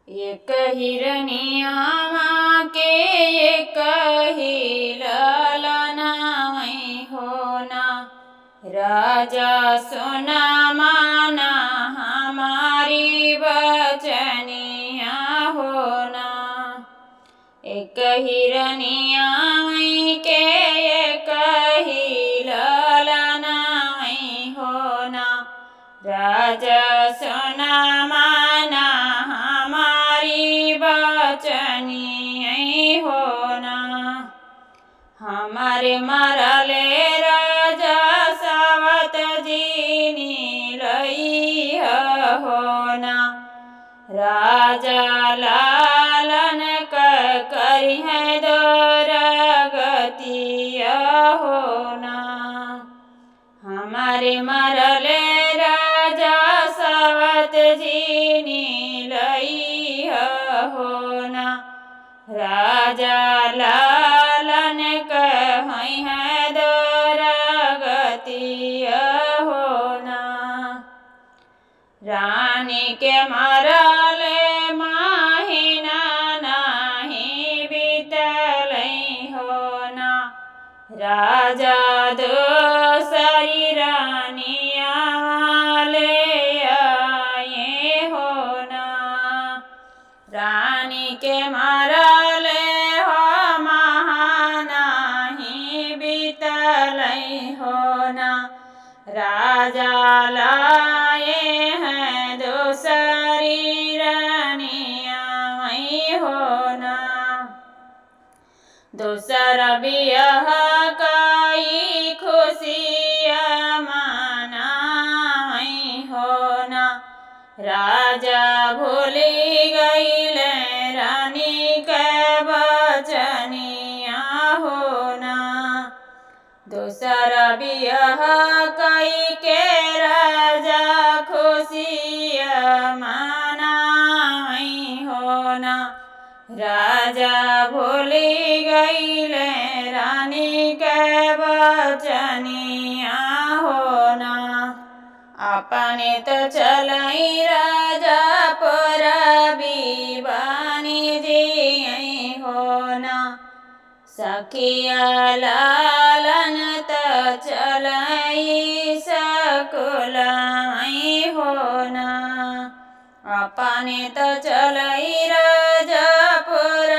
एक हिरनिया माँ के एक ही ललना मैं होना। राजा सुना माना हमारी बचनिया होना। एक हिरनिया मैं के एक ही ललना मैं होना। राजा सुना माना हमारी बचनिया होना। हमारे मरले राजा सावत जीनी लई होना। राजा लालन करी है दुर्गतिया होना। हमारे मरले राजा सावत जीनी लई होना। राजा लालन कहीं है दुर्गतिया होना। रानी के मरले माहिना नहीं बीतलई होना। राजा दूसरी रानिया ले आए होना। रानी के मरले हो नहीं बीतलई होना। राजा लाए हैं दूसरी रानिया मैं होना। दूसरा ब्याह कई खुशियाँ मना मैं होना। राजा भूली गईल रानी के बचनिया होना। दूसरा ब्याह कई के राजा खुशियाँ मना मैं होना। राजा भूली गईल रानी के बचनिया होना। अपने तो चलई राजा पर बीबानी जी होना। सखिया लालन तो चलई सकुलाई होना। अपने तो चलई राजा पर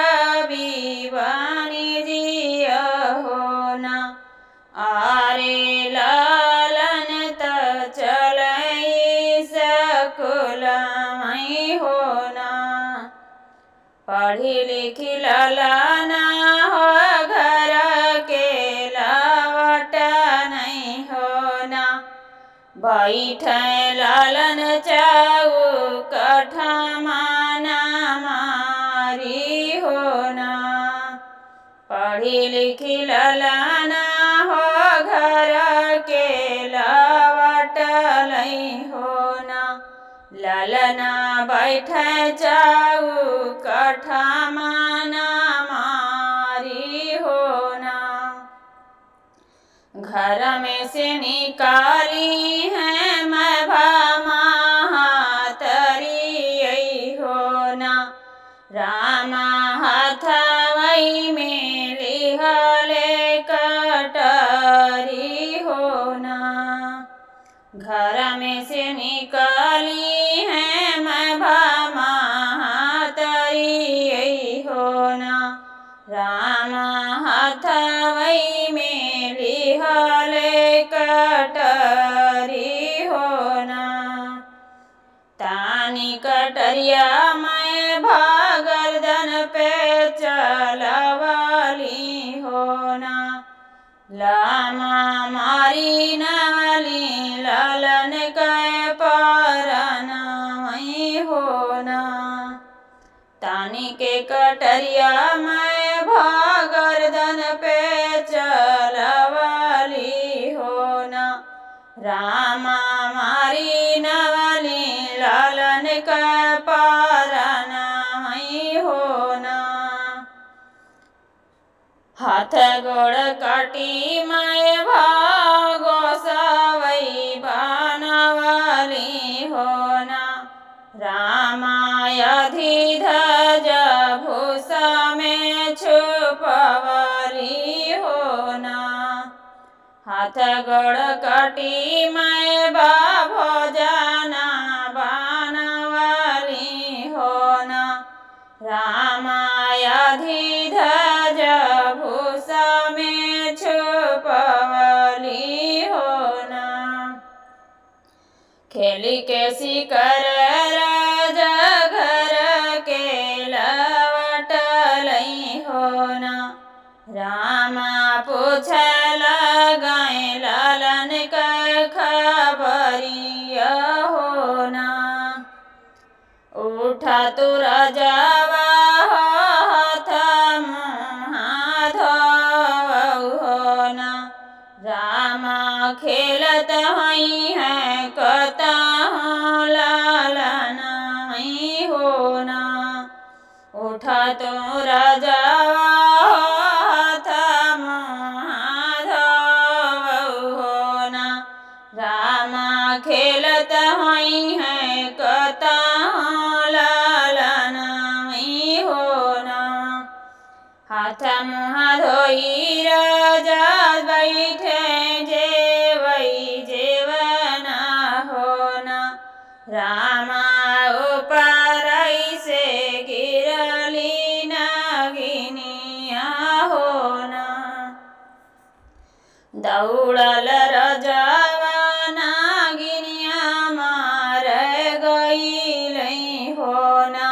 बीबानी जी होना। आरे लालन तो चलई सकुलाई होना। पढ़ी लिखी लालाना हो घर के लावटा नहीं होना। बैठे लालन चाऊ कठा माना मारी होना। पढ़ी लिखी लालाना हो घर के लावटलई होना। ललना बैठे जाऊ कठा माना मारी होना। घर में से निकाली है मैं भामा तरी होना। रामा हथवई में लिहले कटरी होना। घर में से निकाली है मैं भामा तरी होना। रामा हथवई में लिहले कटरी होना। तानी कटरिया मैं भागरदन पे चलवाली होना। लामा मारी नवली लालन के परना मैं होना। तानी के कटरिया मैं भागरदन पे चलवाली होना। रामा मारी नवली लालन के परना मैं होना। हाथ गोड़ काटी मैं भागो सवई बनवाली होना। रामा अधिध्वज भूषा में छुपवली होना। हाथ गोड़ कटी मैं भोजना बनवली होना। रामाधिध्वज भूषा में छुपवली होना। खेली के शिकर राजा घर के लवटलई होना। रामा पूछल गए लालन का खबरिया होना। उठा तू राजावा हाथ मुँह धोऊ होना। रामा खेलत हई है कतहु लालन होना। उठा तू राजावा हाथ मुँह धोऊ होना। रामा खेलत हई है कतहु लालन होना। हाथ मुँह धोई राजा बैठे जेवई जेवना होना। रामा ऊपर से गिरली नागिनिया होना। दौड़ल राजावा नागिनिया मार गईलई होना।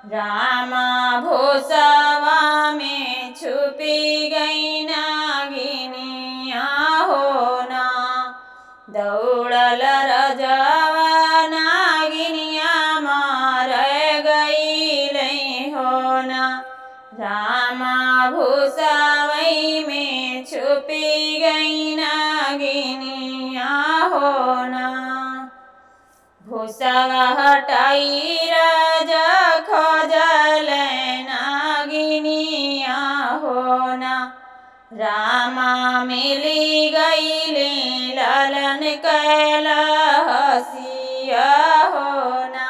रामा भूषावा में छुपी गई नागिनिया होना। दौड़ल राजावा नागिनिया मार गईलई होना। रामा भूषावई में छुपी गई नागिनिया होना। भूषावा हटाई राजा खोजल नागिनिया होना। रामा मिली गईली लालन कैला हसिया होना।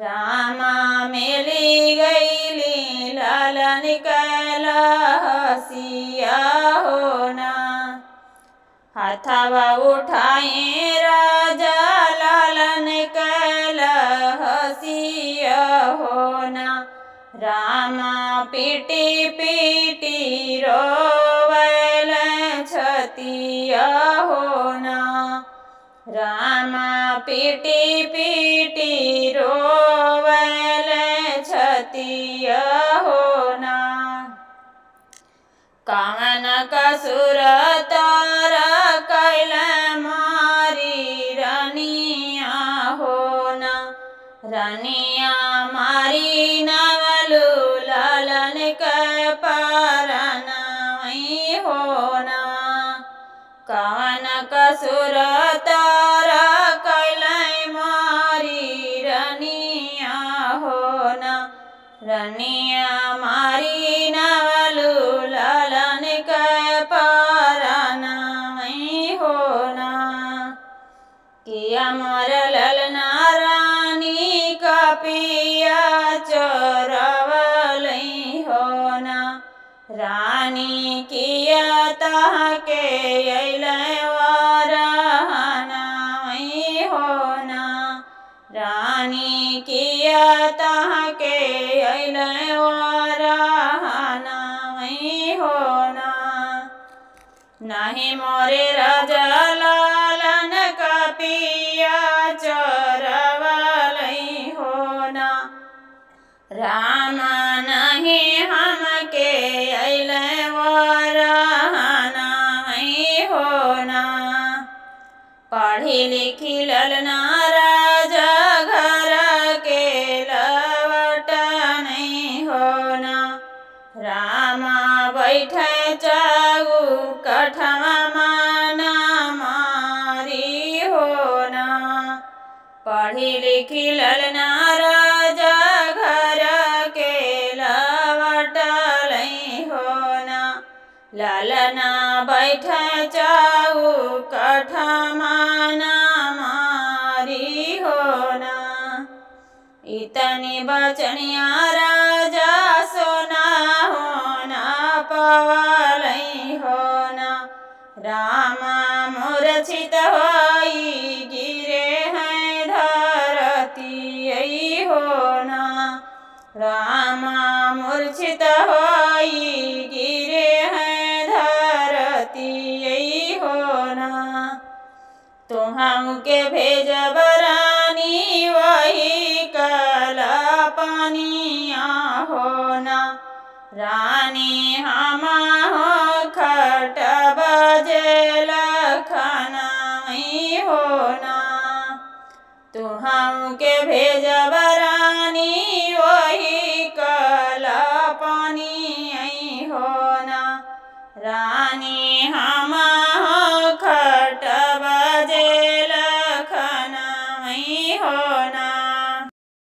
रामा मिली गईली लालन कैला हसिया होना। हाथवा उठाए राजा लालन कैला हसिया होना। रामा पीटी पीटी रोवल छतिया होना। रामा पीटी पीटी रोवल छतिया होना। कवन कसुर तारा कैल मारी रनिया होना। रनिया मारी नवलू लालन के परनई होना। कवन कसुर तारा कैल मारी रनिया होना। रनिया मारी नवलू लालन के परनई होना। किया मोर ललना रानी का पिया चोरवलई होना। रानी किया ताके अइलवारहनई होना। रानी किया ताके अइलवारहनई होना। नहीं मोरे राजा लालन का पिया चोरवलई होना। रामा नहीं हमके अइलवारहनई होना। पढ़ी लिखी ललना राजा घर के लवटनई होना। रामा बैठे चागू कठवा माना मारी होना। पढ़ी लिखी ललना राजा घर के लवटलई होना। ललना बैठे चाऊ कठमा मारी होना। इतनी सुनी बचनिया राजा सोना होना पवलई होना। रामा मूर्छित होई गिरे हैं धरती यही होना। रामा मूर्छित होई गिरे हैं धरती यही होना। तो हमके भेजब रानी वही कला पानिया होना।